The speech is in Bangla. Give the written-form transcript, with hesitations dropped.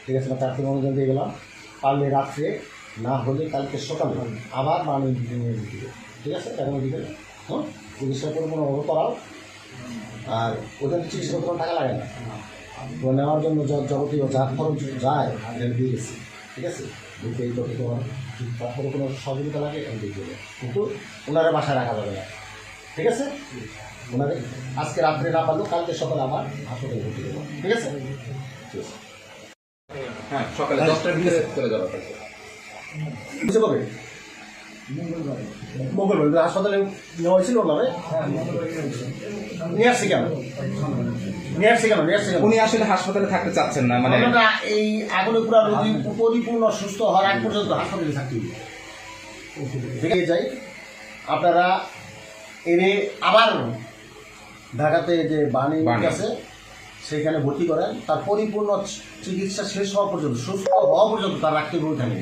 ঠিক আছে, তাকে মনোযোগ দিয়ে গেলাম। পারলে রাত্রে, না হলে কালকে সকালে আবার বাণী দিতে নিয়ে দিতে, ঠিক আছে? এখন দিকে চিকিৎসা করে কোনো করাও, আর ওদের চিকিৎসা কোনো টাকা লাগে না, তো নেওয়ার জন্য যাবতীয় যা খরচ যায় দিয়ে গেছি, ঠিক আছে? দিতে এই করতে তোমার তারপরে কোনো সহযোগিতা লাগে এখন দিয়ে দেবে, কিন্তু ওনারা বাসায় রাখা যাবে না, ঠিক আছে? ওনারে আজকে রাত্রে না পারলেও কালকে সকালে আবার হাসপাতালে ভর্তি দেবো, ঠিক আছে? ঠিক আছে, হ্যাঁ, সকালে 10টার ভিতরে চলে যাওয়া। বুঝতে পারবে? মঙ্গলবার হাসপাতালে নেওয়া হয়েছিল ওনারে, নিয়ে আসছি কেন? উনি আসলে হাসপাতালে থাকতে চাচ্ছেন না, মানে এই আগুনে পুরা রোগী পরিপূর্ণ সুস্থ হওয়ার আগ পর্যন্ত হাসপাতালে থাকতে বেরিয়ে যাই। আপনারা এনে আবার ঢাকাতে যে বাণী আছে সেখানে ভর্তি করেন, তার পরিপূর্ণ চিকিৎসা শেষ হওয়া পর্যন্ত, সুস্থ হওয়া পর্যন্ত তার রাখতে হবে ওইখানে।